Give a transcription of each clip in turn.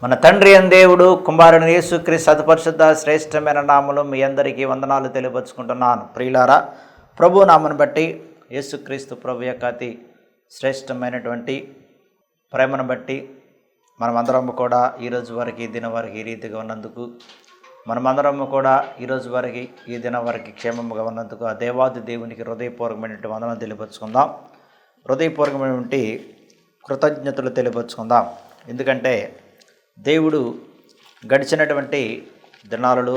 మన తండ్రి అయిన దేవుడు కుమారుని యేసుక్రీస్తు సత్పరిశుద్ధ శ్రేష్టమైన నామములో మీ అందరికీ వందనాలు తెలియపరుచుకుంటున్నాను. ప్రియులారా, ప్రభు నామను బట్టి యేసుక్రీస్తు ప్రభు యొక్క అతి శ్రేష్టమైనటువంటి ప్రేమను బట్టి మనమందరం కూడా ఈరోజు వరకు ఈ దినం వరకు ఈ రీతిగా ఉన్నందుకు, మనమందరం కూడా ఈరోజు వరకు ఈ దినం వరకు క్షేమముగా ఉన్నందుకు ఆ దేవాది దేవునికి హృదయపూర్వకమైనటువంటి వందనాలు తెలియపరుచుకుందాం. హృదయపూర్వకమైనటువంటి కృతజ్ఞతలు తెలియపరుచుకుందాం. ఎందుకంటే దేవుడు గడిచినటువంటి దినాలలో,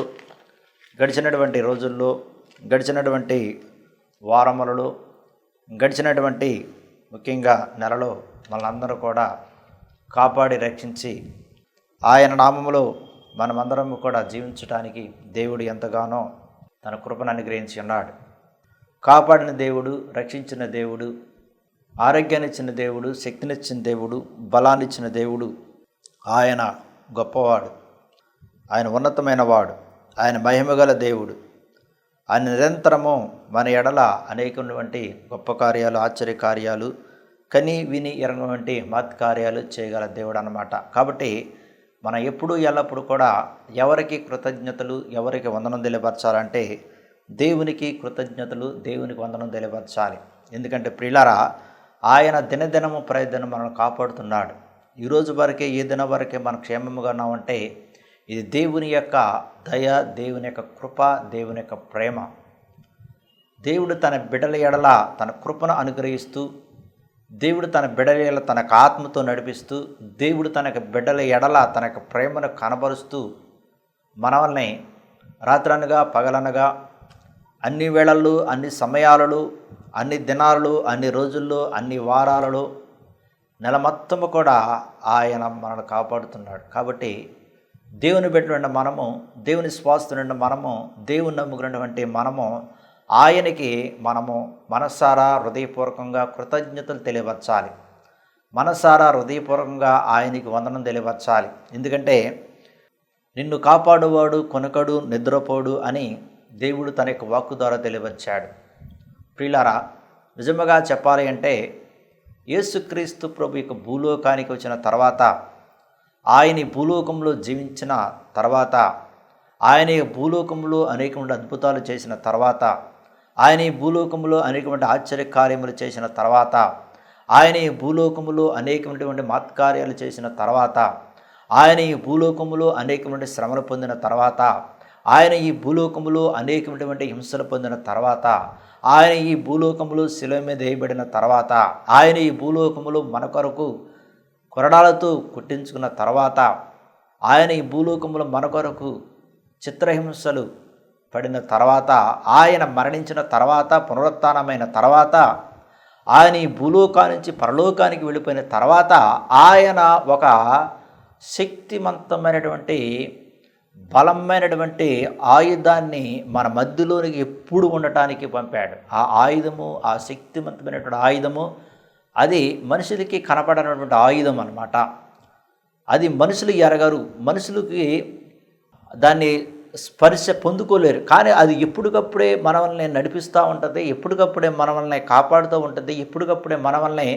గడిచినటువంటి రోజుల్లో, గడిచినటువంటి వారములలో, గడిచినటువంటి ముఖ్యంగా నెలలో మనందరూ కూడా కాపాడి రక్షించి ఆయన నామములో మనమందరం కూడా జీవించడానికి దేవుడు ఎంతగానో తన కృపను అనుగ్రహించి ఉన్నాడు. కాపాడిన దేవుడు, రక్షించిన దేవుడు, ఆరోగ్యాన్ని ఇచ్చిన దేవుడు, శక్తినిచ్చిన దేవుడు, బలాన్ని ఇచ్చిన దేవుడు. ఆయన గొప్పవాడు, ఆయన ఉన్నతమైన వాడు, ఆయన మహిమగల దేవుడు. ఆయన నిరంతరము మన ఎడల అనేకటువంటి గొప్ప కార్యాలు, ఆశ్చర్య కార్యాలు, కని విని ఎరగనటువంటి మహత్ కార్యాలు చేయగల దేవుడు అన్నమాట. కాబట్టి మనం ఎప్పుడూ ఎల్లప్పుడూ కూడా ఎవరికి కృతజ్ఞతలు, ఎవరికి వందనం తెలియపరచాలంటే దేవునికి కృతజ్ఞతలు, దేవునికి వందనం తెలియపరచాలి. ఎందుకంటే ప్రియులారా, ఆయన దినదినము ప్రయత్నం మనల్ని కాపాడుతున్నాడు. ఈరోజు వరకే, ఈ దినం వరకే మనం క్షేమముగా ఉన్నామంటే ఇది దేవుని యొక్క దయ, దేవుని యొక్క కృప, దేవుని యొక్క ప్రేమ. దేవుడు తన బిడ్డల ఎడల తన కృపను అనుగ్రహిస్తూ, దేవుడు తన బిడ్డల ఎడల తన ఆత్మతో నడిపిస్తూ, దేవుడు తన బిడ్డల ఎడల తన ప్రేమను కనబరుస్తూ మనల్ని రాత్రనగా పగలనగా అన్ని వేళల్లో, అన్ని సమయాలలో, అన్ని దినాలలో, అన్ని రోజుల్లో, అన్ని వారాలలో, నెల మొత్తము కూడా ఆయన మనల్ని కాపాడుతున్నాడు. కాబట్టి దేవుని బిడ్డలున్న మనము, దేవుని స్వాస్థునున్న మనము, దేవుని నమ్ముకున్నటువంటి మనము ఆయనకి మనసారా హృదయపూర్వకంగా కృతజ్ఞతలు తెలియపరచాలి. మనసారా హృదయపూర్వకంగా ఆయనకి వందనం తెలియపరచాలి. ఎందుకంటే నిన్ను కాపాడువాడు కొనకడు, నిద్రపోడు అని దేవుడు తన యొక్క వాక్కు ద్వారా తెలియపరిచాడు. ప్రియులారా, నిజముగా చెప్పాలి అంటే యేసుక్రీస్తు ప్రభు యొక్క భూలోకానికి వచ్చిన తర్వాత, ఆయన భూలోకంలో జీవించిన తర్వాత, ఆయన భూలోకంలో అనేకమైన అద్భుతాలు చేసిన తర్వాత, ఆయన భూలోకంలో అనేకమైన ఆశ్చర్య కార్యములు చేసిన తర్వాత, ఆయన భూలోకములో అనేకమైనటువంటి మహత్కార్యాలు చేసిన తర్వాత, ఆయన ఈ భూలోకములో అనేకమైన శ్రమలు పొందిన తర్వాత, ఆయన ఈ భూలోకములో అనేకమైనటువంటి హింసలు పొందిన తర్వాత, ఆయన ఈ భూలోకములో శిలువ మీద వేయబడిన తర్వాత, ఆయన ఈ భూలోకములో మన కొరకు కొరడాలతో కుట్టించుకున్న తర్వాత, ఆయన ఈ భూలోకములో మన కొరకు చిత్రహింసలు పడిన తర్వాత, ఆయన మరణించిన తర్వాత, పునరుత్థానమైన తర్వాత, ఆయన ఈ భూలోకా నుంచి పరలోకానికి వెళ్ళిపోయిన తర్వాత, ఆయన ఒక శక్తివంతమైనటువంటి బలమైనటువంటి ఆయుధాన్ని మన మధ్యలోనికి ఎప్పుడు ఉండటానికి పంపాడు. ఆ ఆయుధము, ఆ శక్తివంతమైనటువంటి ఆయుధము, అది మనుషులకి కనపడనటువంటి ఆయుధం అన్నమాట. అది మనుషులు ఎరగరు, మనుషులకి దాన్ని స్పర్శ పొందుకోలేరు. కానీ అది ఎప్పటికప్పుడే మనల్ని నడిపిస్తూ ఉంటుంది, ఎప్పటికప్పుడే మనల్ని కాపాడుతూ ఉంటుంది, ఎప్పటికప్పుడే మనల్ని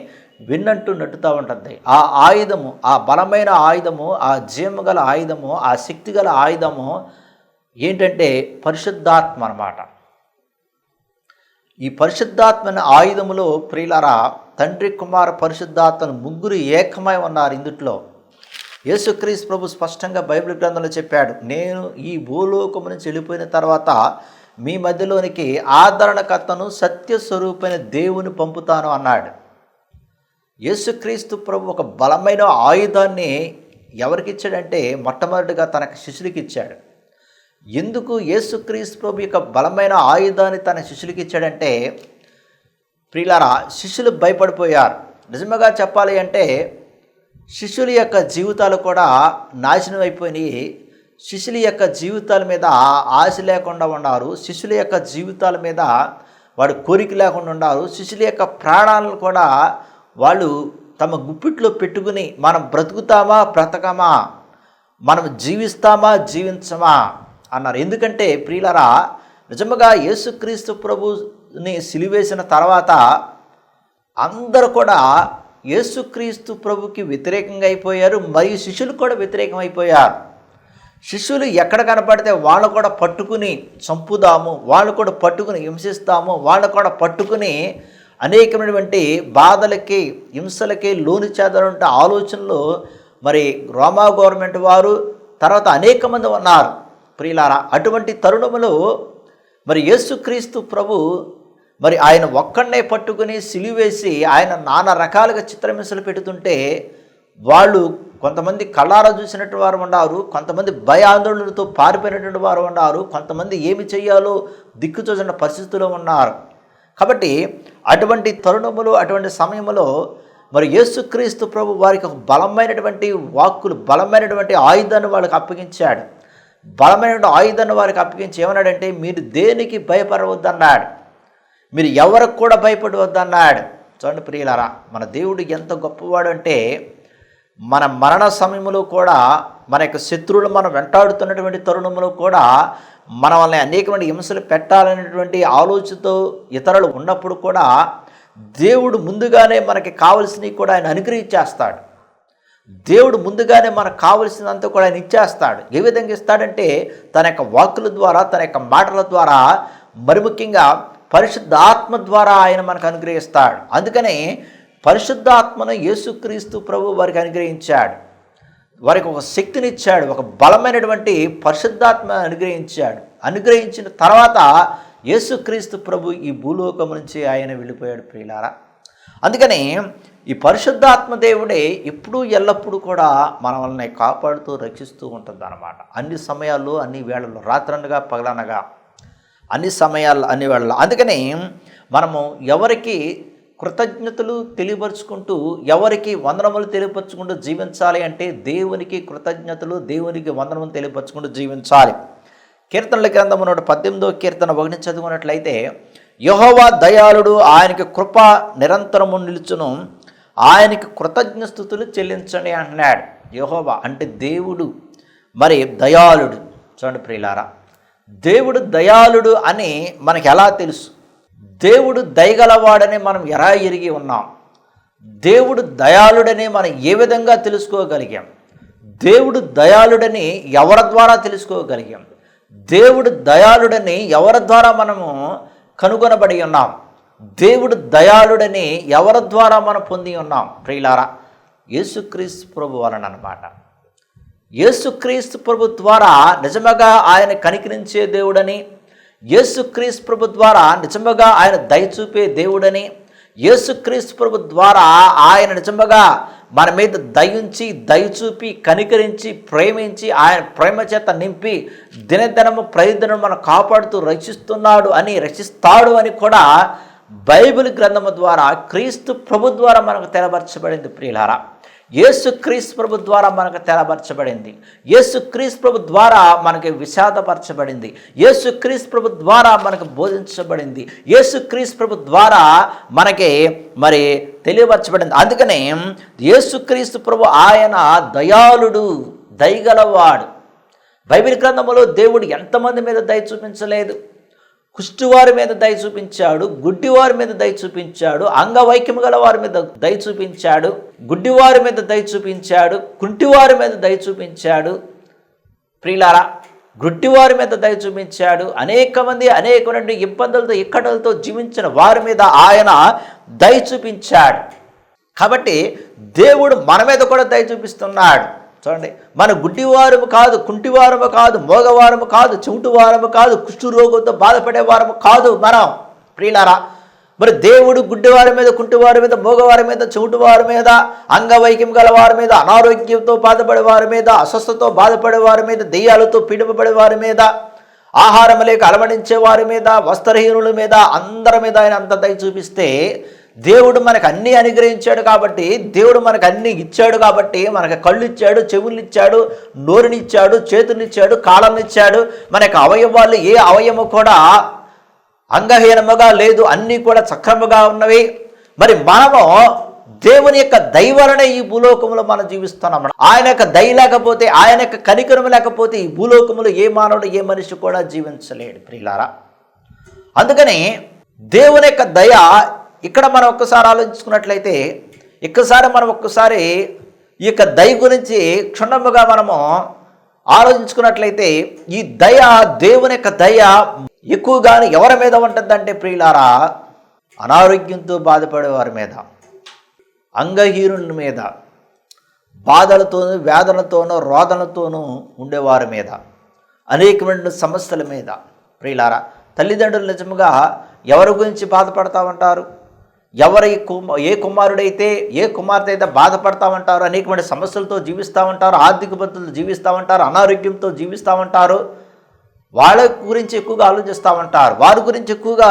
విన్నట్టు నట్టుతూ ఉంటుంది. ఆ ఆయుధము, ఆ బలమైన ఆయుధము, ఆ జీవము గల ఆయుధము, ఆ శక్తి గల ఆయుధము ఏంటంటే పరిశుద్ధాత్మ అన్నమాట. ఈ పరిశుద్ధాత్మ ఆయుధములో ప్రియులారా, తండ్రి, కుమార, పరిశుద్ధాత్మను ముగ్గురు ఏకమై ఉన్నారు. ఇందుట్లో యేసుక్రీస్తు ప్రభు స్పష్టంగా బైబిల్ గ్రంథంలో చెప్పాడు, నేను ఈ భూలోకము నుంచి వెళ్ళిపోయిన తర్వాత మీ మధ్యలోనికి ఆదరణకర్తను, సత్యస్వరూపైన దేవుని పంపుతాను అన్నాడు. యేసుక్రీస్తు ప్రభు ఒక బలమైన ఆయుధాన్ని ఎవరికి ఇచ్చాడంటే మొట్టమొదటిగా తన శిష్యులకి ఇచ్చాడు. ఎందుకు యేసుక్రీస్తు ప్రభు యొక్క బలమైన ఆయుధాన్ని తన శిష్యులకి ఇచ్చాడంటే ప్రియులారా, శిష్యులు భయపడిపోయారు. నిజంగా చెప్పాలి అంటే శిష్యుల యొక్క జీవితాలు కూడా నాశనం అయిపోయినాయి. శిష్యుల యొక్క జీవితాల మీద ఆశ లేకుండా ఉన్నారు. శిష్యుల యొక్క జీవితాల మీద వాడు కోరిక లేకుండా ఉన్నారు. శిష్యుల యొక్క ప్రాణాలను కూడా వాళ్ళు తమ గుప్పిట్లో పెట్టుకుని మనం బ్రతుకుతామా బ్రతకమా, మనం జీవిస్తామా జీవించమా అన్నారు. ఎందుకంటే ప్రియులారా, నిజముగా యేసుక్రీస్తు ప్రభుని సిలువేసిన తర్వాత అందరూ కూడా యేసుక్రీస్తు ప్రభుకి వ్యతిరేకంగా అయిపోయారు, మరియు శిష్యులు కూడా వ్యతిరేకం అయిపోయారు. శిష్యులు ఎక్కడ కనపడితే వాళ్ళు కూడా పట్టుకుని చంపుదాము, వాళ్ళు కూడా పట్టుకుని హింసిస్తాము, వాళ్ళు కూడా పట్టుకుని అనేకమైనటువంటి బాధలకి హింసలకి లోని చేద్దాలంటే ఆలోచనలు మరి రోమా గవర్నమెంట్ వారు, తర్వాత అనేక మంది ఉన్నారు. ప్రియులారా, అటువంటి తరుణములో మరి యేసుక్రీస్తు ప్రభు మరి ఆయన ఒక్కడనే పట్టుకుని సిలువేసి ఆయన నానా రకాలుగా చిత్రహింసలు పెడుతుంటే వాళ్ళు కొంతమంది కళ్ళారా చూసినట్టు వారు ఉన్నారు, కొంతమంది భయాందోళనలతో పారిపోయినటువంటి వారు ఉన్నారు, కొంతమంది ఏమి చేయాలో దిక్కుతోచని పరిస్థితుల్లో ఉన్నారు. కాబట్టి అటువంటి తరుణములు, అటువంటి సమయంలో మరి యేసుక్రీస్తు ప్రభు వారికి ఒక బలమైనటువంటి వాక్కులు, బలమైనటువంటి ఆయుధాన్ని వాళ్ళకి అప్పగించాడు. బలమైనటువంటి ఆయుధాన్ని వారికి అప్పగించి ఏమన్నాడంటే, మీరు దేనికి భయపడవద్దన్నాడు, మీరు ఎవరికి కూడా భయపడవద్దన్నాడు. చూడండి ప్రియులారా, మన దేవుడు ఎంత గొప్పవాడు అంటే, మన మరణ సమయంలో కూడా మన యొక్క శత్రువులు మనం వెంటాడుతున్నటువంటి తరుణంలో కూడా మన వల్ల అనేకమైన హింసలు పెట్టాలనేటువంటి ఆలోచనతో ఇతరులు ఉన్నప్పుడు కూడా దేవుడు ముందుగానే మనకి కావలసినవి కూడా ఆయన అనుగ్రహించేస్తాడు. దేవుడు ముందుగానే మనకు కావలసినంత కూడా ఆయన ఇచ్చేస్తాడు. ఏ విధంగా ఇస్తాడంటే తన యొక్క వాక్కుల ద్వారా, తన యొక్క మాటల ద్వారా, మరి ముఖ్యంగా పరిశుద్ధాత్మ ద్వారా ఆయన మనకు అనుగ్రహిస్తాడు. అందుకనే పరిశుద్ధాత్మను యేసుక్రీస్తు ప్రభు వారికి అనుగ్రహించాడు. వారికి ఒక శక్తినిచ్చాడు, ఒక బలమైనటువంటి పరిశుద్ధాత్మ అనుగ్రహించాడు. అనుగ్రహించిన తర్వాత యేసుక్రీస్తు ప్రభు ఈ భూలోకం నుంచి ఆయన వెళ్ళిపోయాడు ప్రియులారా. అందుకని ఈ పరిశుద్ధాత్మ దేవుడే ఎప్పుడూ ఎల్లప్పుడూ కూడా మనల్ని కాపాడుతూ రక్షిస్తూ ఉంటుంది అన్నమాట. అన్ని సమయాల్లో, అన్ని వేళల్లో, రాత్రనగా పగలనగా, అన్ని సమయాల్లో, అన్ని వేళల్లో. అందుకని మనము ఎవరికి కృతజ్ఞతలు తెలియపరుచుకుంటూ, ఎవరికి వందనములు తెలియపరుచుకుంటూ జీవించాలి అంటే దేవునికి కృతజ్ఞతలు, దేవునికి వందనములు తెలియపరుచుకుంటూ జీవించాలి. కీర్తనల గ్రంథము 118వ కీర్తన 1 చదువుకున్నట్లయితే, యెహోవా దయాళుడు, ఆయనకి కృప నిరంతరము నిలుచును, ఆయనకి కృతజ్ఞ స్తుతులు చెల్లించండి అంటున్నాడు. యెహోవా అంటే దేవుడు మరి దయాళుడు. చూడండి ప్రియులారా, దేవుడు దయాళుడు అని మనకి ఎలా తెలుసు? దేవుడు దయగలవాడని మనం ఎలా ఎరిగి ఉన్నాం? దేవుడు దయాళుడని మనం ఏ విధంగా తెలుసుకోగలిగాం? దేవుడు దయాళుడని ఎవరి ద్వారా తెలుసుకోగలిగాం? దేవుడు దయాళుడని ఎవరి ద్వారా మనము కనుగొనబడి ఉన్నాం? దేవుడు దయాళుడని ఎవరి ద్వారా మనం పొంది ఉన్నాం? ప్రియులారా, యేసుక్రీస్తు ప్రభు వలన అన్నమాట. యేసుక్రీస్తు ప్రభు ద్వారా నిజముగా ఆయన కనికరించే దేవుడని, యేసుక్రీస్తు ప్రభు ద్వారా నిజముగా ఆయన దయచూపే దేవుడని, యేసుక్రీస్తు ప్రభు ద్వారా ఆయన నిజముగా మన మీద దయించి, దయచూపి, కనికరించి, ప్రేమించి, ఆయన ప్రేమ చేత నింపి దినదినము ప్రతిదినం మనం కాపాడుతూ రక్షిస్తున్నాడు అని, రక్షిస్తాడు అని కూడా బైబిల్ గ్రంథము ద్వారా, క్రీస్తు ప్రభు ద్వారా మనకు తెలపరచబడింది ప్రియులారా. యేసుక్రీస్తు ప్రభు ద్వారా మనకు తెలపరచబడింది. యేసుక్రీస్తు ప్రభు ద్వారా మనకి విషాదపరచబడింది. యేసుక్రీస్తు ప్రభు ద్వారా మనకు బోధించబడింది. యేసుక్రీస్తు ప్రభు ద్వారా మనకి మరి తెలియపరచబడింది. అందుకనే యేసుక్రీస్తు ప్రభు ఆయన దయాళుడు, దయగలవాడు. బైబిల్ గ్రంథంలో దేవుడు ఎంతమంది మీద దయ చూపించలేదు? కుష్టివారి మీద దయ చూపించాడు, గుడ్డివారి మీద దయ చూపించాడు, అంగవైకల్యం గల వారి మీద దయ చూపించాడు, గుడ్డివారి మీద దయ చూపించాడు, కుంటివారి మీద దయ చూపించాడు. ప్రియులారా, గుడ్డివారి మీద దయ చూపించాడు. అనేక మంది అనేకమైన ఇబ్బందులతో, ఇక్కడలతో జీవించిన వారి మీద ఆయన దయ చూపించాడు. కాబట్టి దేవుడు మన మీద కూడా దయ చూపిస్తున్నాడు. చూడండి, మన గుడ్డివారము కాదు, కుంటివారము కాదు, మోగవారము కాదు, చెవిటివారము కాదు, కుష్ఠరోగంతో బాధపడేవారము కాదు మనం. ప్రియులారా, మరి దేవుడు గుడ్డివారి మీద, కుంటివారి మీద, మోగవారి మీద, చెవిటివారి మీద, అంగవైకల్యం గల వారి మీద, అనారోగ్యంతో బాధపడే వారి మీద, అస్వస్థతో బాధపడే వారి మీద, దెయ్యాలతో పీడింపబడే వారి మీద, ఆహారం లేక అలమడించే వారి మీద, వస్త్రహీనుల మీద, అందరి మీద ఆయన అంత దయ చూపిస్తే, దేవుడు మనకు అన్నీ అనుగ్రహించాడు కాబట్టి, దేవుడు మనకు అన్నీ ఇచ్చాడు కాబట్టి, మనకు కళ్ళు ఇచ్చాడు, చెవులు ఇచ్చాడు, నోరునిచ్చాడు, చేతునిచ్చాడు, కాళ్ళనిచ్చాడు. మనకు అవయవాలు ఏ అవయము కూడా అంగహీనముగా లేదు, అన్నీ కూడా సక్రమంగా ఉన్నవి. మరి మనము దేవుని యొక్క దయ వలన ఈ భూలోకములో మనం జీవిస్తున్నాం. ఆయన యొక్క దయ లేకపోతే, ఆయన యొక్క కనికరం లేకపోతే ఈ భూలోకములో ఏ మానవుడు, ఏ మనిషి కూడా జీవించలేడు ప్రియులారా. అందుకని దేవుని యొక్క దయ ఇక్కడ మనం ఒక్కసారి ఆలోచించుకున్నట్లయితే, ఒక్కసారి ఈ యొక్క దయ గురించి క్షుణ్ణముగా మనము ఆలోచించుకున్నట్లయితే, ఈ దయ, దేవుని యొక్క దయ ఎక్కువగా ఎవరి మీద ఉంటుందంటే ప్రియులారా, అనారోగ్యంతో బాధపడే వారి మీద, అంగహీనుల మీద, బాధలతోనూ వేదనతోనూ రోదనతోనూ ఉండేవారి మీద, అనేకమైన సమస్యల మీద. ప్రియులారా, తల్లిదండ్రులు నిజంగా ఎవరి గురించి బాధపడతా ఉంటారు? ఏ కుమారుడైతే, ఏ కుమార్తె అయితే బాధపడతా ఉంటారు, అనేకమైన సమస్యలతో జీవిస్తూ ఉంటారు, ఆర్థిక ఇబ్బందులు జీవిస్తూ ఉంటారు, అనారోగ్యంతో జీవిస్తూ ఉంటారు, వాళ్ళ గురించి ఎక్కువగా ఆలోచిస్తూ ఉంటారు. వారి గురించి ఎక్కువగా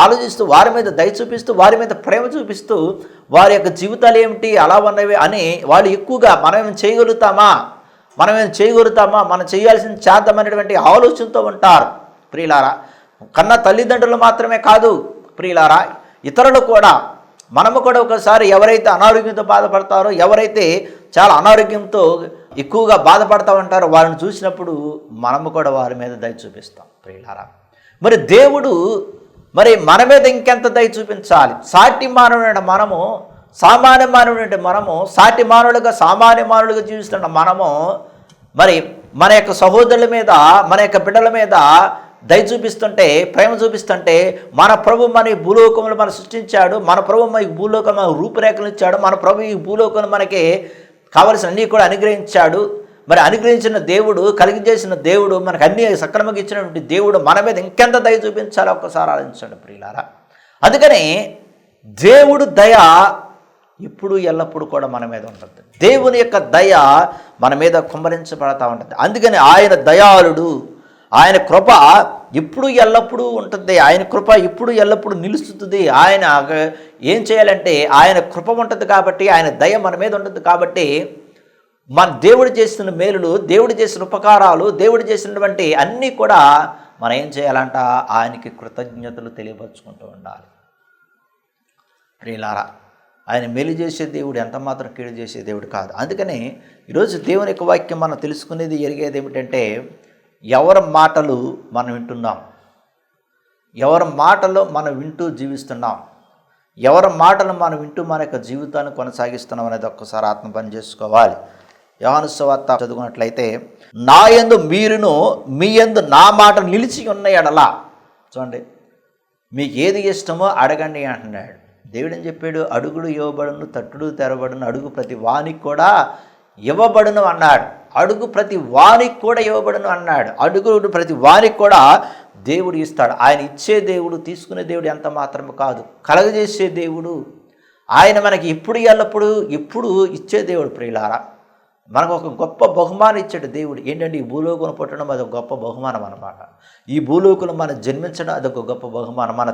ఆలోచిస్తూ, వారి మీద దయ చూపిస్తూ, వారి మీద ప్రేమ చూపిస్తూ, వారి యొక్క జీవితాలు ఏమిటి అలా ఉన్నవి అని వాళ్ళు ఎక్కువగా మనమేం చేయగలుగుతామా, మనం చేయాల్సింది చేద్దామనేటువంటి ఆలోచనతో ఉంటారు. ప్రియులారా, కన్న తల్లిదండ్రులు మాత్రమే కాదు ప్రియులారా, ఇతరులు కూడా, మనము కూడా ఒకసారి ఎవరైతే అనారోగ్యంతో బాధపడతారో, ఎవరైతే చాలా అనారోగ్యంతో ఎక్కువగా బాధపడతా ఉంటారో వారిని చూసినప్పుడు మనము కూడా వారి మీద దయ చూపిస్తాం. ప్రియులారా, మరి దేవుడు మన మీద ఇంకెంత దయ చూపించాలి? సాటి మానవుడైన మనము, సామాన్య మానవుడంటే మనము, సాటి మానవులుగా సామాన్య మానవులుగా జీవిస్తున్న మనము మన యొక్క సహోదరుల మీద, మన యొక్క బిడ్డల మీద దయ చూపిస్తుంటే, ప్రేమ చూపిస్తుంటే, మన ప్రభు మన ఈ భూలోకములు మనం సృష్టించాడు, మన ప్రభు మన ఈ భూలోకం రూపురేఖలు ఇచ్చాడు, మన ప్రభు ఈ భూలోకం మనకి కావలసిన అన్నీ కూడా అనుగ్రహించాడు. అనుగ్రహించిన దేవుడు, కలిగజేసిన దేవుడు, మనకు అన్ని సక్రమంగా ఇచ్చినటువంటి దేవుడు మన మీద ఇంకెంత దయ చూపించాలో ఒక్కసారి ఆలోచించండి ప్రియులారా. అందుకని దేవుడు దయ ఇప్పుడు ఎల్లప్పుడూ కూడా మన మీద ఉంటుంది. దేవుని యొక్క దయ మన మీద కుమ్మరించబడతా ఉంటుంది. అందుకని ఆయన దయాళుడు, ఆయన కృప ఇప్పుడు ఎల్లప్పుడూ ఉంటుంది, ఆయన కృప ఇప్పుడు ఎల్లప్పుడూ నిలుస్తుంది. ఆయన ఏం చేయాలంటే ఆయన కృప ఉంటుంది కాబట్టి, ఆయన దయ మన మీద ఉంటుంది కాబట్టి, మన దేవుడు చేసిన మేలులు, దేవుడు చేసిన ఉపకారాలు, దేవుడు చేసినటువంటి అన్నీ కూడా మనం ఏం చేయాలంట, ఆయనకి కృతజ్ఞతలు తెలియపరుచుకుంటూ ఉండాలి. ప్రియులారా, ఆయన మేలు చేసే దేవుడు ఎంత మాత్రం కీడు చేసే దేవుడు కాదు. అందుకని ఈరోజు దేవుని యొక్క వాక్యం మనం తెలుసుకునేది, ఎరిగేది ఏమిటంటే, ఎవరి మాటలు మనం వింటున్నాం, ఎవరి మాటలు మనం వింటూ జీవిస్తున్నాం, ఎవరి మాటలు మనం వింటూ మన యొక్క జీవితాన్ని కొనసాగిస్తున్నాం అనేది ఒక్కసారి ఆత్మ పని చేసుకోవాలి. యోహాను సువార్త చదువుకున్నట్లయితే, నా యందు మీరును మీ యందు నా మాట నిలిచి ఉన్న ఎడల, చూడండి, మీకు ఏది ఇష్టమో అడగండి అంటున్నాడు. దేవుడు ఏం చెప్పాడు? అడుగుడు ఇవ్వబడును, తట్టుడు తెరబడును, అడుగు ప్రతి వానికి కూడా ఇవ్వబడును అన్నాడు. అడుగు ప్రతి వానికి కూడా ఇవ్వబడును అన్నాడు. అడుగుడు ప్రతి వానికి కూడా దేవుడు ఇస్తాడు. ఆయన ఇచ్చే దేవుడు, తీసుకునే దేవుడు ఎంత మాత్రమే కాదు, కలగజేసే దేవుడు. ఆయన మనకి ఇప్పుడు ఎల్లప్పుడు ఇచ్చే దేవుడు. ప్రియులారా, మనకు ఒక గొప్ప బహుమానం ఇచ్చాడు దేవుడు. ఏంటంటే, ఈ భూలోకం పుట్టడం అది ఒక గొప్ప బహుమానం అన్నమాట. ఈ భూలోకంలో మనం జన్మించడం అదొక గొప్ప బహుమానం. మన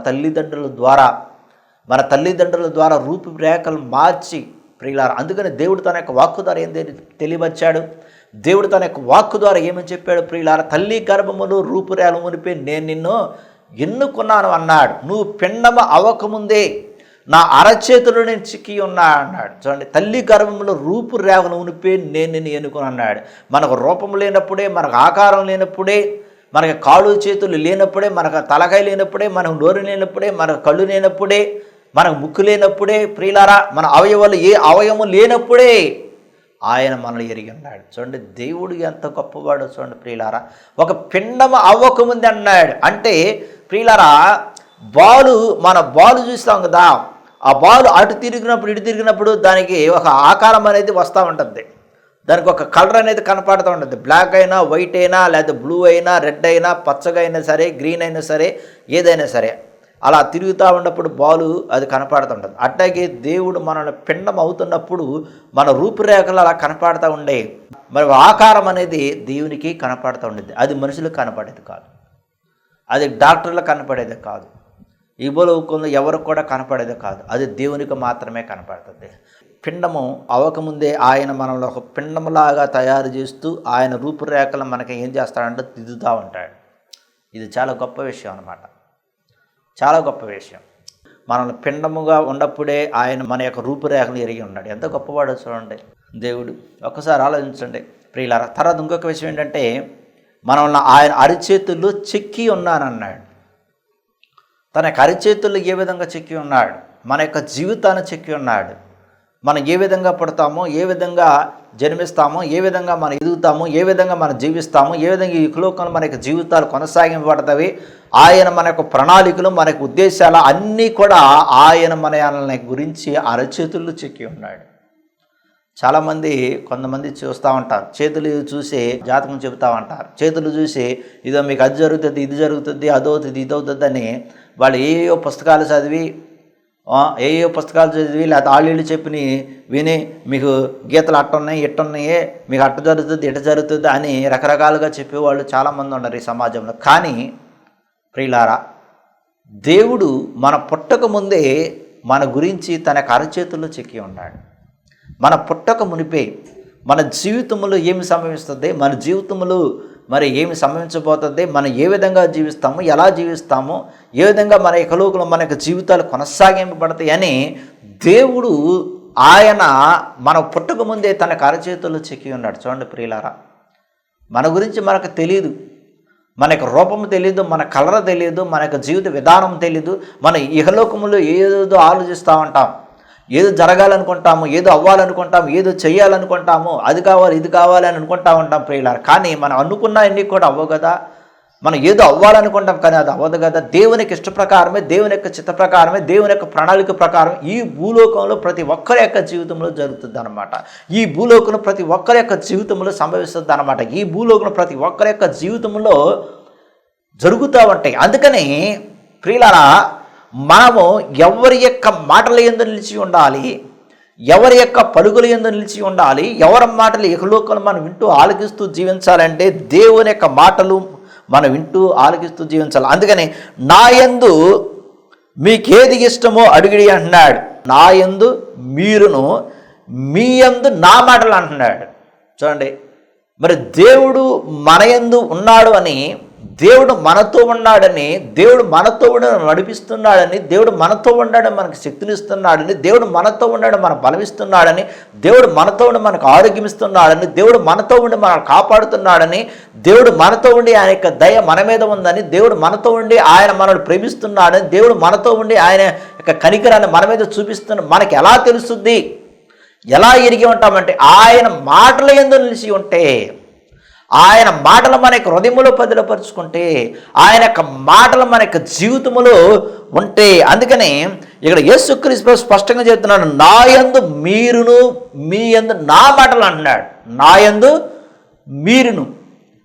తల్లిదండ్రుల ద్వారా రూపురేఖలు మార్చి ప్రియులారా, అందుకని దేవుడు తన యొక్క వాక్కు ద్వారా ఏం తెలియవచ్చాడు? దేవుడు తన యొక్క వాక్కు ద్వారా ఏమని చెప్పాడు? ప్రియులారా, తల్లి గర్భములో రూపురేఖలు మునిపే నేను నిన్ను ఎన్నుకున్నాను అన్నాడు. నువ్వు పిండమ అవ్వకముందే నా అరచేతులు నేను చిక్కి ఉన్నా అన్నాడు. చూడండి, తల్లి గర్భంలో రూపురేఖలు మునిపే నేను నిన్ను ఎన్నుకుని అన్నాడు. మనకు రూపం లేనప్పుడే, మనకు ఆకారం లేనప్పుడే, మనకు కాళ్ళు చేతులు లేనప్పుడే, మనకు తలకాయ లేనప్పుడే, మనకు నోరు లేనప్పుడే, మనకు కళ్ళు లేనప్పుడే, మనకు ముక్కు లేనప్పుడే, ప్రియులారా, మన అవయవాలు ఏ అవయవం లేనప్పుడే ఆయన మనల్ని ఎరిగి ఉన్నాడు. చూడండి, దేవుడు ఎంత గొప్పవాడో చూడండి ప్రియులారా. ఒక పిండం అవ్వకముందు అన్నాడు అంటే, ప్రియులారా, మన బాలు చూస్తాం కదా, ఆ బాలు అటు తిరిగినప్పుడు ఇటు తిరిగినప్పుడు దానికి ఒక ఆకారం అనేది వస్తూ ఉంటుంది, దానికి ఒక కలర్ అనేది కనపడుతూ ఉంటుంది. బ్లాక్ అయినా, వైట్ అయినా, లేదా బ్లూ అయినా, రెడ్ అయినా, పచ్చగా అయినా సరే, గ్రీన్ అయినా సరే, ఏదైనా సరే, అలా తిరుగుతూ ఉన్నప్పుడు బాలు అది కనపడుతుంటుంది. అట్లాగే దేవుడు మనల్ని పిండం అవుతున్నప్పుడు మన రూపురేఖలు అలా కనపడుతూ ఉండే, ఆకారం అనేది దేవునికి కనపడుతూ ఉండేది. అది మనుషులకు కనపడేది కాదు, అది డాక్టర్లకు కనపడేది కాదు, ఈ భూలోకంలో ఎవరికి కూడా కనపడేది కాదు, అది దేవునికి మాత్రమే కనపడుతుంది. పిండము అవ్వకముందే ఆయన మనల్ని ఒక పిండములాగా తయారు చేస్తూ ఆయన రూపురేఖలు మనకి ఏం చేస్తాడంటే దిద్దుతూ ఉంటాడు. ఇది చాలా గొప్ప విషయం అన్నమాట, చాలా గొప్ప విషయం. మనల్ని పిండముగా ఉన్నప్పుడే ఆయన మన యొక్క రూపురేఖలు ఎరిగి ఉన్నాడు. ఎంత గొప్పవాడో చూడండి దేవుడు. ఒక్కసారి ఆలోచించండి ప్రియులారా. తర్వాత ఇంకొక విషయం ఏంటంటే, మనల్ని ఆయన అరిచేతుల్లో చెక్కి ఉన్నానన్నాడు. తన యొక్క అరిచేతుల్లో ఏ విధంగా చెక్కి ఉన్నాడు? మన యొక్క జీవితాన్ని చెక్కి ఉన్నాడు, మనం ఏ విధంగా పుడతామో, ఏ విధంగా జన్మిస్తామో, ఏ విధంగా మనం ఎదుగుతామో, ఏ విధంగా మనం జీవిస్తామో, ఏ విధంగా ఈ లోకంలో మన యొక్క జీవితాలు కొనసాగింపబడతాయి, ఆయన మన యొక్క ప్రణాళికలు, మన యొక్క ఉద్దేశాలు అన్నీ కూడా ఆయన మన గురించి అరచేతుల్లో చెక్కి ఉన్నాడు. చాలామంది కొంతమంది చూస్తూ ఉంటారు, చేతులు చూసి జాతకం చెబుతూ ఉంటారు. చేతులు చూసి ఇదో మీకు అది జరుగుతుంది, ఇది జరుగుతుంది, అదవుతుంది, ఇది అవుతుంది అని వాళ్ళు ఏయో పుస్తకాలు చదివి లేకపోతే ఆళ్ళు చెప్పిని విని మీకు గీతలు అట్టున్నాయి, ఇట్టున్నాయే, మీకు అట్ట జరుగుతుంది, ఇట్ట జరుగుతుంది అని రకరకాలుగా చెప్పేవాళ్ళు చాలామంది ఉన్నారు ఈ సమాజంలో. కానీ ప్రియులారా, దేవుడు మన పుట్టక ముందే మన గురించి తన అరచేతుల్లో చెక్కి ఉన్నాడు. మన పుట్టక మునిపే మన జీవితంలో ఏమి సంభవిస్తుంది, మన జీవితంలో మరి ఏమి సంభవించబోతుంది, మనం ఏ విధంగా జీవిస్తాము, ఎలా జీవిస్తాము, ఏ విధంగా మన ఇహలోకంలో మన యొక్క జీవితాలు కొనసాగింపబడతాయి అని దేవుడు ఆయన మన పుట్టక ముందే తన అరచేతుల్లో చెక్కి ఉన్నాడు. చూడండి ప్రియులారా, మన గురించి మనకు తెలియదు, మన యొక్క రూపం తెలియదు, మన కలర్ తెలియదు, మన యొక్క జీవిత విధానం తెలియదు. మన ఇహలోకములో ఏదో ఆలోచిస్తూ ఉంటాం, ఏదో జరగాలనుకుంటాము, ఏదో అవ్వాలనుకుంటాము, ఏదో చేయాలనుకుంటాము, అది కావాలి ఇది కావాలి అని అనుకుంటా ఉంటాం ప్రియులారా. కానీ మనం అనుకున్నవన్నీ కూడా అవ్వవు కదా. మనం ఏదో అవ్వాలనుకుంటాం కానీ అది అవ్వదు కదా. దేవునికి ఇష్ట ప్రకారమే, దేవుని యొక్క చిత్త ప్రకారమే, దేవుని యొక్క ప్రణాళిక ప్రకారం ఈ భూలోకంలో ప్రతి ఒక్కరి యొక్క జీవితంలో జరుగుతుంది అనమాట. ఈ భూలోకంలో ప్రతి ఒక్కరి యొక్క జీవితంలో సంభవిస్తుంది అనమాట. ఈ భూలోకంలో ప్రతి ఒక్కరి యొక్క జీవితంలో జరుగుతూ ఉంటాయి. అందుకని ప్రియులారా, మనము ఎవరి యొక్క మాటల యందు నిలిచి ఉండాలి, ఎవరి యొక్క పలుకుల యందు నిలిచి ఉండాలి, ఎవరి మాటలు ఇహలోకంలో మనం వింటూ ఆలకిస్తూ జీవించాలంటే దేవుని యొక్క మాటలు మనం వింటూ ఆలకిస్తూ జీవించాలి. అందుకని నా యందు మీకేది ఇష్టమో అడిగిడి అంటున్నాడు. నా యందు మీరును, మీ యందు నా మాటలు అంటున్నాడు. చూడండి, మరి దేవుడు మన యందు ఉన్నాడు అని, దేవుడు మనతో ఉన్నాడని, దేవుడు మనతో నడిపిస్తున్నాడని, దేవుడు మనతో ఉన్నాడని మనకు శక్తినిస్తున్నాడని, దేవుడు మనతో ఉన్నాడు మనకు బలమిస్తున్నాడని, దేవుడు మనతో ఉండి మనకు ఆరోగ్యం ఇస్తున్నాడని, దేవుడు మనతో ఉండి మనల్ని కాపాడుతున్నాడని, దేవుడు మనతో ఉండి ఆయన యొక్క దయ మన మీద ఉందని, దేవుడు మనతో ఉండి ఆయన మనల్ని ప్రేమిస్తున్నాడని, దేవుడు మనతో ఉండి ఆయన యొక్క కనికరాన్ని మన మీద చూపిస్తున్న మనకి ఎలా తెలుస్తుంది, ఎలా ఎరిగి ఉంటామంటే ఆయన మాటల యందు నిలిచి ఉంటే, ఆయన మాటలు మన యొక్క హృదయములో పదిలపరుచుకుంటే, ఆయన యొక్క మాటలు మన యొక్క జీవితములో ఉంటే. అందుకని ఇక్కడ యేసుక్రీస్తు స్పష్టంగా చెప్తున్నాడు, నా యందు మీరును, మీ యందు నా మాటలు అంటున్నాడు. నా యందు మీరును,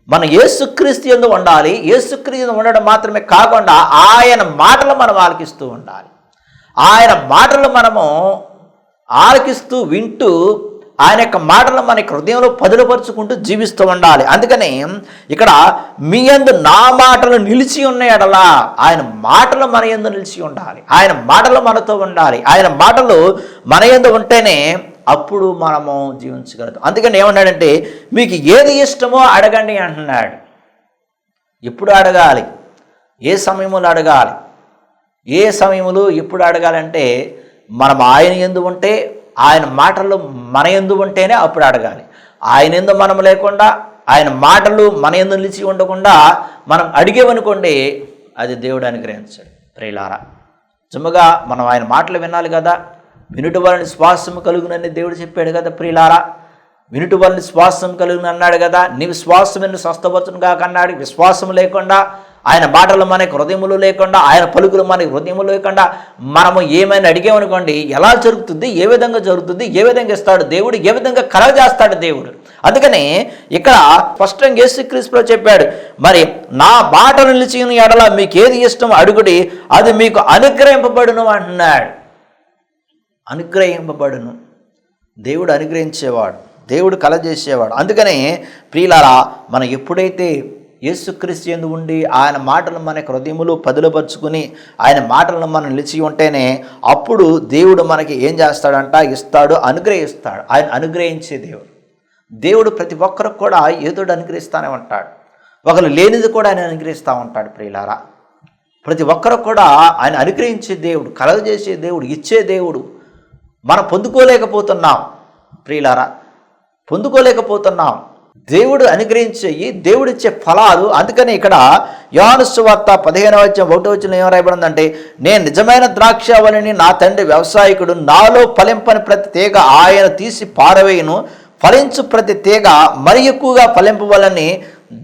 మన యేసుక్రీస్తు యందు ఉండాలి. యేసుక్రీస్తు ఉండడం మాత్రమే కాకుండా ఆయన మాటలు మనం ఆలకిస్తూ ఉండాలి. ఆయన మాటలు మనము ఆలకిస్తూ వింటూ ఆయన యొక్క మాటలు మన హృదయంలో పదులుపరుచుకుంటూ జీవిస్తూ ఉండాలి. అందుకని ఇక్కడ మీ యందు నా మాటలు నిలిచి ఉన్న ఎడలా, ఆయన మాటలు మన యందు నిలిచి ఉండాలి, ఆయన మాటలు మనతో ఉండాలి. ఆయన మాటలు మన యందు ఉంటేనే అప్పుడు మనము జీవించగలుగుతాం. అందుకని ఏమన్నాడంటే మీకు ఏది ఇష్టమో అడగండి అంటున్నాడు. ఎప్పుడు అడగాలి, ఏ సమయంలో అడగాలి, ఏ సమయంలో ఎప్పుడు అడగాలంటే మనం ఆయన యందు ఉంటే, ఆయన మాటలు మన యందు ఉంటేనే అప్పుడు అడగాలి. ఆయన యందు మనం లేకుండా, ఆయన మాటలు మన యందు నిలిచి ఉండకుండా మనం అడిగేవనుకోండి, అది దేవుడు అనుగ్రహించాడు. ప్రియులారా, నిజముగా మనం ఆయన మాటలు వినాలి కదా. వినుట వలన విశ్వాసం కలుగునని దేవుడు చెప్పాడు కదా. ప్రియులారా, వినుట వలన విశ్వాసం కలుగును అన్నాడు కదా. నీ విశ్వాసం ఎన్ని స్వస్థపరచును కాక అన్నాడు. విశ్వాసం లేకుండా, ఆయన మాటలు మనకి హృదయములు లేకుండా, ఆయన పలుకులు మనకి హృదయములు లేకుండా మనము ఏమైనా అడిగామనుకోండి, ఎలా జరుగుతుంది, ఏ విధంగా జరుగుతుంది, ఏ విధంగా ఇస్తాడు దేవుడు, ఏ విధంగా కలగజేస్తాడు దేవుడు. అందుకని ఇక్కడ స్పష్టంగా యేసుక్రీస్తు చెప్పాడు, మరి నా మాటలు నిలిచిన ఎడల మీకు ఏది ఇష్టం అడుగుడి, అది మీకు అనుగ్రహింపబడును అంటున్నాడు. అనుగ్రహింపబడును, దేవుడు అనుగ్రహించేవాడు, దేవుడు కలగజేసేవాడు. అందుకనే ప్రియులారా, మనం ఎప్పుడైతే యేసుక్రీస్తు యందు ఉండి ఆయన మాటలు మన హృదయములు పదులుపరుచుకుని ఆయన మాటలను మనం నిలిచి ఉంటేనే అప్పుడు దేవుడు మనకి ఏం చేస్తాడంట, ఇస్తాడు, అనుగ్రహిస్తాడు. ఆయన అనుగ్రహించే దేవుడు. దేవుడు ప్రతి ఒక్కరికి కూడా ఏదో అనుగ్రహిస్తానే ఉంటాడు. ఒకరు లేనిది కూడా ఆయన అనుగ్రహిస్తూ ఉంటాడు. ప్రియులారా, ప్రతి ఒక్కరికి కూడా ఆయన అనుగ్రహించే దేవుడు, కలగజేసే దేవుడు, ఇచ్చే దేవుడు. మనం పొందుకోలేకపోతున్నాం ప్రియులారా, పొందుకోలేకపోతున్నాం. దేవుడు అనుగ్రహించేవి, దేవుడిచ్చే ఫలాలు. అందుకని ఇక్కడ యోహాను సువార్త 15:1 ఏం రాయబడిందంటే, నేను నిజమైన ద్రాక్షావళిని, నా తండ్రి వ్యవసాయకుడు, నాలో ఫలింపని ప్రతి తీగ ఆయన తీసి పారవేయును, ఫలించు ప్రతి తీగ మరి ఎక్కువగా ఫలింపవలని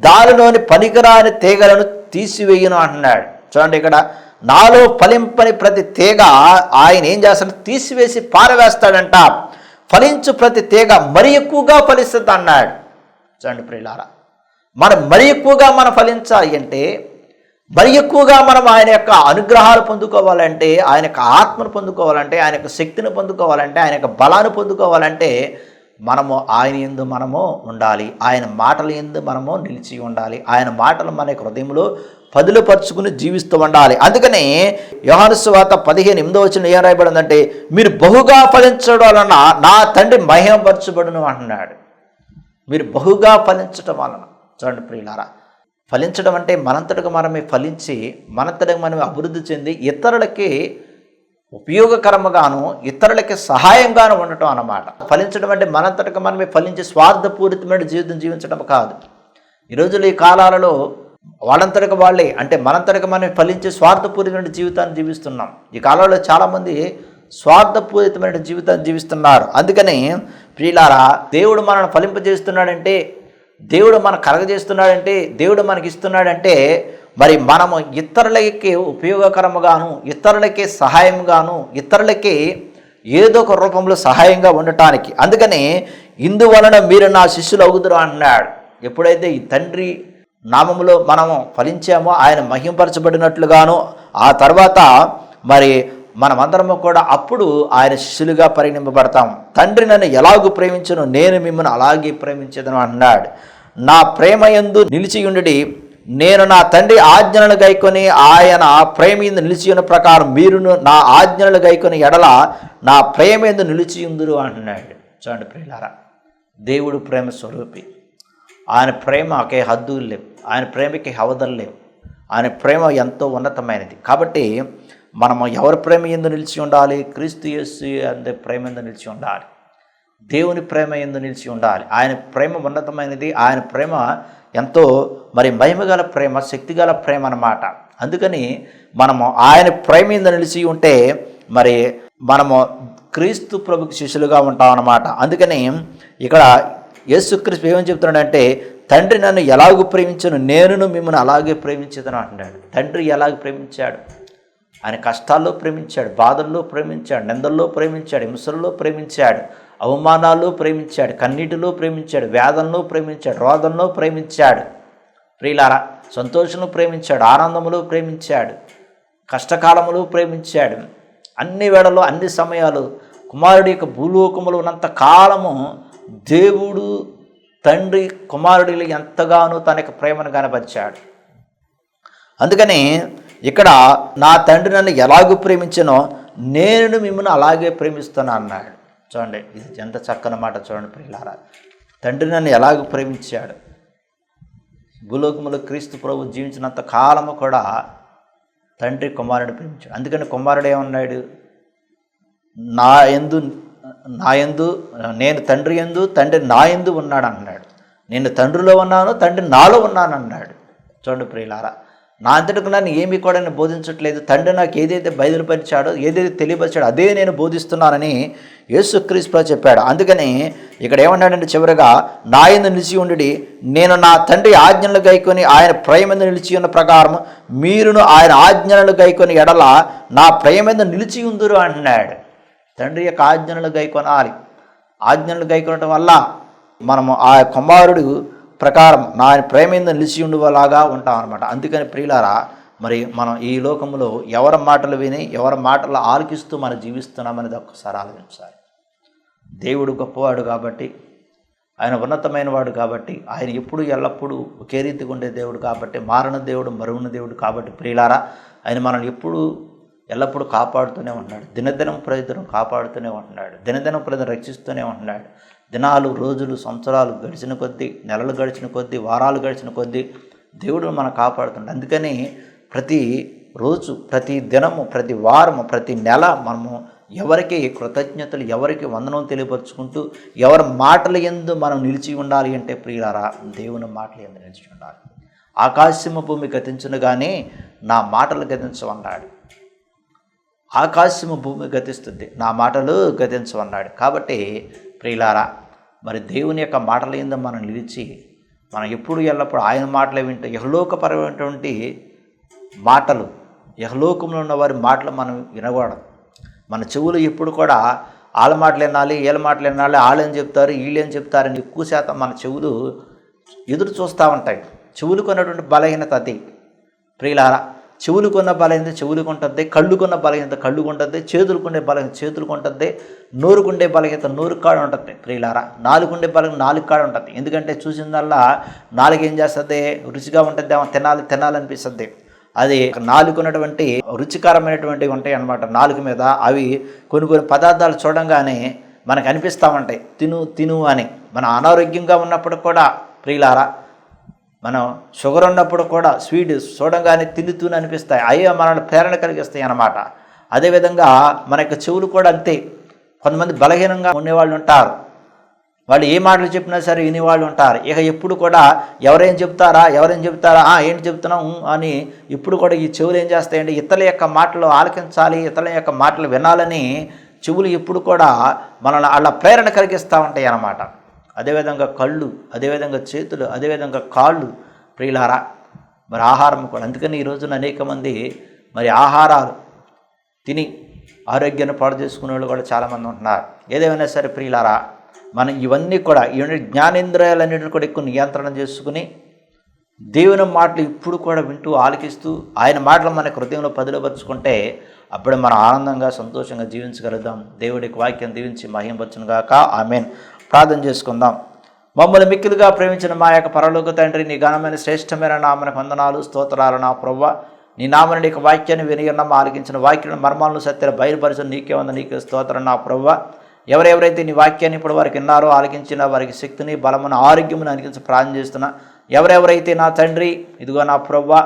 దానిలోని పనికిరాని తీగలను తీసివేయును అంటున్నాడు. చూడండి, ఇక్కడ నాలో ఫలింపని ప్రతి తీగ ఆయన ఏం చేస్తాడు, తీసివేసి పారవేస్తాడంట. ఫలించు ప్రతి తీగ మరి ఎక్కువగా ఫలిస్తుంది అన్నాడు. చూడండి ప్రియులారా, మనం మరి ఎక్కువగా మనం ఫలించాలి అంటే, మరి ఎక్కువగా మనం ఆయన యొక్క అనుగ్రహాలు పొందుకోవాలంటే, ఆయన యొక్క ఆత్మను పొందుకోవాలంటే, ఆయన యొక్క శక్తిని పొందుకోవాలంటే, ఆయన యొక్క బలాన్ని పొందుకోవాలంటే, మనము ఆయన యందు మనము ఉండాలి. ఆయన మాటల యందు మనము నిలిచి ఉండాలి. ఆయన మాటలు మన హృదయంలో పదులుపరుచుకుని జీవిస్తూ ఉండాలి. అందుకని యోహాను సువార్త 15:8 ఏం రాయబడిందంటే, మీరు బహుగా ఫలించడం వలన నా తండ్రి మహిమపరచబడును అంటున్నాడు. మీరు బహుగా ఫలించడం వలన. చూడండి ప్రియులారా, ఫలించడం అంటే మనంతటికి మనమే ఫలించి, మనంతటికి మనమే అభివృద్ధి చెంది, ఇతరులకి ఉపయోగకరముగాను, ఇతరులకి సహాయంగాను ఉండటం అన్నమాట. ఫలించడం అంటే మనంతటికి మనమే ఫలించి స్వార్థపూరితమైన జీవితం జీవించడం కాదు. ఈరోజులో ఈ కాలాలలో వాళ్ళంతటికి వాళ్ళే, అంటే మనంతటికి మనం ఫలించి స్వార్థపూరితమైన జీవితాన్ని జీవిస్తున్నాం. ఈ కాలంలో చాలామంది స్వార్థపూరితమైన జీవితాన్ని జీవిస్తున్నారు. అందుకని ప్రియులారా, దేవుడు మనల్ని ఫలింపజేస్తున్నాడంటే, దేవుడు మనకు కలగజేస్తున్నాడంటే, దేవుడు మనకి ఇస్తున్నాడంటే, మరి మనము ఇతరులకి ఉపయోగకరముగాను, ఇతరులకి సహాయంగాను, ఇతరులకి ఏదో ఒక రూపంలో సహాయంగా ఉండటానికి. అందుకని ఇందువలన మీరు నా శిష్యులు అవుదురు అంటున్నాడు. ఎప్పుడైతే ఈ తండ్రి నామములో మనము ఫలించామో, ఆయన మహింపరచబడినట్లుగాను, ఆ తర్వాత మరి మనమందరము కూడా అప్పుడు ఆయన శిష్యులుగా పరిగణింపబడతాం. తండ్రి నన్ను ఎలాగూ ప్రేమించును, నేను మిమ్మల్ని అలాగే ప్రేమించేదను అన్నాడు. నా ప్రేమ యందు నిలిచియుండి, నేను నా తండ్రి ఆజ్ఞలను గైకొని ఆయన ప్రేమ యందు నిలిచి ఉన్న ప్రకారం మీరును నా ఆజ్ఞలను గైకొని ఎడల నా ప్రేమ యందు నిలిచియుందురు అంటున్నాడు. చూడండి ప్రియులారా, దేవుడు ప్రేమ స్వరూపి. ఆయన ప్రేమకి హద్దులు లేవు, ఆయన ప్రేమకి అవధులు లేవు. ఆయన ప్రేమ ఎంతో ఉన్నతమైనది. కాబట్టి మనము ఎవరి ప్రేమ యందు నిలిచి ఉండాలి? క్రీస్తు యేసు అందే ప్రేమ యందు నిలిచి ఉండాలి. దేవుని ప్రేమ యందు నిలిచి ఉండాలి. ఆయన ప్రేమ ఉన్నతమైనది. ఆయన ప్రేమ ఎంతో మరి మహిమగల ప్రేమ, శక్తిగల ప్రేమ అన్నమాట. అందుకని మనము ఆయన ప్రేమ యందు నిలిచి ఉంటే మరి మనము క్రీస్తు ప్రభుకి శిష్యులుగా ఉంటాం అన్నమాట. అందుకని ఇక్కడ యేసుక్రీస్తు ఏమని చెప్తున్నాడంటే, తండ్రి నన్ను ఎలాగూ ప్రేమించను, నేను మిమ్మల్ని అలాగే ప్రేమించేదని అంటున్నాడు. తండ్రి ఎలాగ ప్రేమించాడు? ఆయన కష్టాల్లో ప్రేమించాడు, బాధల్లో ప్రేమించాడు, నిందల్లో ప్రేమించాడు, హింసల్లో ప్రేమించాడు, అవమానాల్లో ప్రేమించాడు, కన్నీటిలో ప్రేమించాడు, వేదనలో ప్రేమించాడు, రోదనలో ప్రేమించాడు. ప్రియులారా, సంతోషంలో ప్రేమించాడు, ఆనందములో ప్రేమించాడు, కష్టకాలములో ప్రేమించాడు. అన్ని వేళల్లో, అన్ని సమయాలు, కుమారుడి యొక్క భూలోకములో ఉన్నంత కాలము దేవుడు తండ్రి కుమారుడిలో ఎంతగానో తన యొక్క ప్రేమను కనపరిచాడు. అందుకని ఇక్కడ నా తండ్రి నన్ను ఎలాగూ ప్రేమించానో నేను మిమ్మల్ని అలాగే ప్రేమిస్తాను అన్నాడు. చూడండి, ఇది ఎంత చక్కని మాట. చూడండి ప్రియులారా, తండ్రి నన్ను ఎలాగూ ప్రేమించాడు. భూలోకములో క్రీస్తు ప్రభు జీవించినంత కాలము కూడా తండ్రి కుమారుడిని ప్రేమించాడు. అందుకని కుమారుడు ఏమన్నాడు? నా యందు నేను తండ్రి యందు, తండ్రి నా యందు ఉన్నాడు అన్నాడు. నేను తండ్రిలో ఉన్నాను, తండ్రి నాలో ఉన్నాను అన్నాడు. చూడండి ప్రియులారా, నా అంతటికి నన్ను ఏమీ కూడా నేను బోధించట్లేదు. తండ్రి నాకు ఏదైతే బయలుపరిచాడో, ఏదైతే తెలియపరిచాడో అదే నేను బోధిస్తున్నానని యేసుక్రీస్తు చెప్పాడు. అందుకని ఇక్కడ ఏమన్నాడంటే, చివరిగా నా యందు నిలిచి ఉండి, నేను నా తండ్రి ఆజ్ఞలను గైకొని ఆయన ప్రేమ యందు నిలిచి ఉన్న ప్రకారం మీరును ఆయన ఆజ్ఞలను గైకొని ఎడల నా ప్రేమ యందు నిలిచి ఉందురు అంటున్నాడు. తండ్రి యొక్క ఆజ్ఞలను గైకొనాలి. ఆజ్ఞలను గైకొనటం వల్ల మనము ఆ కుమారుడు ప్రకారం నా ప్రేమ యందు నిలిచి ఉండేలాగా ఉంటాం అన్నమాట. అందుకని ప్రియులారా, మరి మనం ఈ లోకంలో ఎవరి మాటలు విని, ఎవరి మాటలు ఆలకిస్తూ మనం జీవిస్తున్నామనేది ఒక్కసారి ఆలోచించాలి. దేవుడు గొప్పవాడు కాబట్టి, ఆయన ఉన్నతమైన వాడు కాబట్టి, ఆయన ఎప్పుడు ఎల్లప్పుడూ ఒకే రీతిగా ఉండే దేవుడు కాబట్టి, మారణ దేవుడు, మరువున దేవుడు కాబట్టి ప్రియులారా, ఆయన మనల్ని ఎల్లప్పుడూ కాపాడుతూనే ఉంటున్నాడు. దినదినం ప్రజలను కాపాడుతూనే ఉంటున్నాడు. దినదినం ప్రజలను రక్షిస్తూనే ఉంటున్నాడు. దినాలు, రోజులు, సంవత్సరాలు గడిచిన కొద్దీ, నెలలు గడిచిన కొద్దీ, వారాలు గడిచిన కొద్దీ దేవుడు మనం కాపాడుతున్నాడు. అందుకని ప్రతి రోజు, ప్రతి దినము, ప్రతి వారము, ప్రతి నెల మనము ఎవరికి కృతజ్ఞతలు, ఎవరికి వందనం తెలియపరుచుకుంటూ ఎవరి మాటల యందు మనం నిలిచి ఉండాలి అంటే ప్రియులారా, దేవుని మాటల యందు నిలిచి ఉండాలి. ఆకాశము భూమి గతించును కానీ నా మాటలు గతించవన్నాడు. ఆకాశము భూమి గతిస్తుంది, నా మాటలు గతించవన్నాడు. కాబట్టి ప్రియులారా, మరి దేవుని యొక్క మాటల యందు మనం నిలిచి మనం ఎప్పుడు ఎల్లప్పుడు ఆయన మాటలే వింటూ యహలోకపరమైనటువంటి మాటలు, యహలోకంలో ఉన్న వారి మాటలు మనం వినకూడదు. మన చెవులు ఎప్పుడు కూడా వాళ్ళ మాటలు వినాలి, వీళ్ళ మాటలు వినాలి, వాళ్ళేం చెప్తారు వీళ్ళేం చెప్తారని ఎక్కువ శాతం మన చెవులు ఎదురు చూస్తూ ఉంటాయి. చెవులకు ఉన్నటువంటి బలహీనత అది ప్రియులారా. చెవులుకున్న బలహీనత చెవులకు ఉంటుంది, కళ్ళుకున్న బలహీనత కళ్ళుకు ఉంటుంది, చేతులకుండే బలహీనత చేతులకు ఉంటుంది, నోరుకుండే బలహీనత నోరు కాడ ఉంటుంది ప్రియులారా. నాలుగుండే బలహీనత నాలుగు కాడ ఉంటుంది. ఎందుకంటే చూసిందల్లా నాలుగు ఏం చేస్తుంది, రుచిగా ఉంటుంది, తినాలనిపిస్తుంది. అది నాలుగున్నటువంటి రుచికరమైనటువంటివి ఉంటాయి అన్నమాట నాలుగు మీద. అవి కొన్ని పదార్థాలు చూడంగానే మనకు అనిపిస్తూ ఉంటాయి, తిను అని. మన అనారోగ్యంగా ఉన్నప్పుడు కూడా ప్రియులారా, మనం షుగర్ ఉన్నప్పుడు కూడా స్వీట్ చూడంగానే తింటూనే అనిపిస్తాయి. అయ్యో మనల్ని ప్రేరణ కలిగిస్తాయి అన్నమాట. అదేవిధంగా మన యొక్క చెవులు కూడా అంతే. కొంతమంది బలహీనంగా ఉండేవాళ్ళు ఉంటారు, వాళ్ళు ఏ మాటలు చెప్పినా సరే వినేవాళ్ళు ఉంటారు. ఇక ఎప్పుడు కూడా ఎవరేం చెప్తారా ఏంటి చెప్తున్నాం అని ఎప్పుడు కూడా ఈ చెవులు ఏం చేస్తాయంటే ఇతరుల యొక్క మాటలు ఆలకించాలి, ఇతరుల యొక్క మాటలు వినాలని చెవులు ఎప్పుడు కూడా మనల్ని అలా ప్రేరణ కలిగిస్తూ ఉంటాయి అన్నమాట. అదేవిధంగా కళ్ళు, అదేవిధంగా చేతులు, అదేవిధంగా కాళ్ళు ప్రియులారా. మరి ఆహారం కూడా. అందుకని ఈ రోజున అనేక మంది మరి ఆహారాలు తిని ఆరోగ్యాన్ని పాడు చేసుకునే వాళ్ళు కూడా చాలామంది ఉంటున్నారు. ఏదేమైనా సరే ప్రియులారా, మనం ఇవన్నీ కూడా జ్ఞానేంద్రియాలన్నింటిని కూడా ఎక్కువ నియంత్రణ చేసుకుని దేవుని మాటలు ఇప్పుడు కూడా వింటూ ఆలకిస్తూ ఆయన మాటలు మన హృదయంలో పదిలపరుచుకుంటే అప్పుడే మనం ఆనందంగా సంతోషంగా జీవించగలుగుతాం. దేవుడికి వాక్యం దీవించి మహింపరచును గాక. ఆమేన్. ప్రార్థన చేసుకుందాం. మమ్మల్ని మిక్కిలుగా ప్రేమించిన మా యొక్క పరలోక తండ్రి, నీ ఘనమైన శ్రేష్టమైన నామనికి వందనాలు, స్తోత్రాలు నా ప్రభువా. నీ నామని నీకు వాక్యాన్ని వినియున్నాం, ఆలకించిన వాక్యాలను మర్మాలను సత్యాలు బయలుపరచు నీకే వంద, నీకే స్తోత్రం నా ప్రభువా. ఎవరెవరైతే నీ వాక్యాన్ని ఇప్పుడు వారికి విన్నారో, ఆలకించిన వారికి శక్తిని, బలమును, ఆరోగ్యమును అనిపించి ప్రార్థన చేస్తున్నా. ఎవరెవరైతే నా తండ్రి ఇదిగో నా ప్రభువా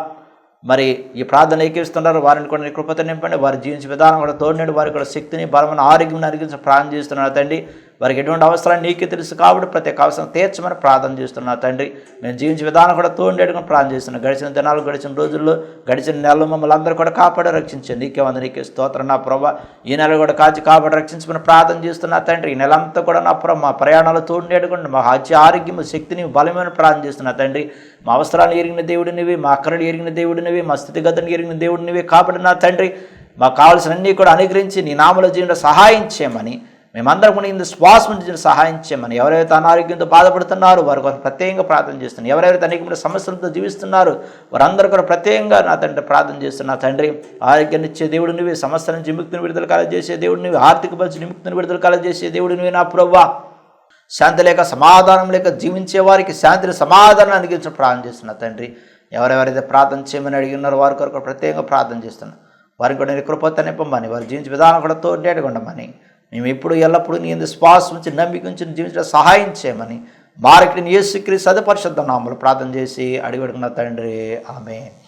మరి ఈ ప్రార్థన ఏకీస్తున్నారో వారిని కూడా నీ కృపతో నింపండి. వారి జీవించే విధానం కూడా తోడినండి, వారికి కూడా శక్తిని, బలమును, ఆరోగ్యం అనిపించి ప్రార్థన చేస్తున్నారు తండ్రి. వారికి ఎటువంటి అవసరాలు నీకే తెలుసు కాబట్టి ప్రతి ఒక్క అవసరం తీర్చమని ప్రార్థన చేస్తున్నా తండ్రి. మేము జీవించే విధానం కూడా తోడేడుకుని ప్రార్థన చేస్తున్నాం. గడిచిన దినాలు, గడిచిన రోజుల్లో, గడిచిన నెలలు మమ్మల్ని అందరూ కూడా కాపాడి రక్షించండి. నీకే వంద, నీకే స్తోత్రం నా ప్రభా. ఈ నెల కూడా కాచి కాపాడి రక్షించమని ప్రార్థన చేస్తున్నా తండ్రి. ఈ నెలంతా కూడా నా ప్రభా మా ప్రయాణాలు తోడేడుకోండి, మా హత్య ఆరోగ్యము, శక్తిని, బలమైన ప్రార్థన చేస్తున్నా తండ్రి. మా అవసరాలు ఎరిగిన దేవుడినివి, మా అక్కరలు ఎరిగిన దేవుడినివి, మా స్థితిగతులను ఎరిగిన దేవుడినివి కాబట్టి నా తండ్రి మాకు కావాల్సినవన్నీ కూడా అనుగ్రహించి నీ నామములో జీవన సహాయం చేయమని, మేమందరం కూడా ఇందు శ్వాస నుంచి సహాయం చేయమని. ఎవరైతే అనారోగ్యంతో బాధపడుతున్నారో వారి కోసం ప్రత్యేకంగా ప్రార్థన చేస్తున్నారు. ఎవరైతే అనేకమైన సమస్యలతో జీవిస్తున్నారో వారందరూ కూడా ప్రత్యేకంగా నా తండ్రి ప్రార్థన చేస్తున్నా తండ్రి. ఆరోగ్యాన్ని ఇచ్చే దేవుడు నువ్వే, సమస్యల నుంచి విముక్తిని విడుదల కలగజేసే దేవుడు నువ్వే, ఆర్థిక పరిస్థితి విముక్తిని విడుదల కలగజేసే దేవుడు నువ్వే నా ప్రభువా. శాంతి లేక సమాధానం లేక జీవించే వారికి శాంతిని, సమాధానం అందించిన ప్రార్థన చేస్తున్నా తండ్రి. ఎవరెవరైతే ప్రార్థన చేయమని అడిగి ఉన్నారో వారి కొరకు ప్రత్యేకంగా ప్రార్థన చేస్తున్నా. వారికి కూడా నీ కృపతో నింపమని, వారి జీవించే విధానం కూడా తోడేడుగా ఉండమని, మేము ఎప్పుడు ఎల్లప్పుడూ నీ శ్వాస ఉంచి నమ్మిక ఉంచి జీవించడం సహాయం చేయమని, మారకుడిని యేసుక్రీస్తు పరిశుద్ధ నామములో ప్రార్థన చేసి అడిగి అడుగుతున్న తండ్రి. ఆమేన్.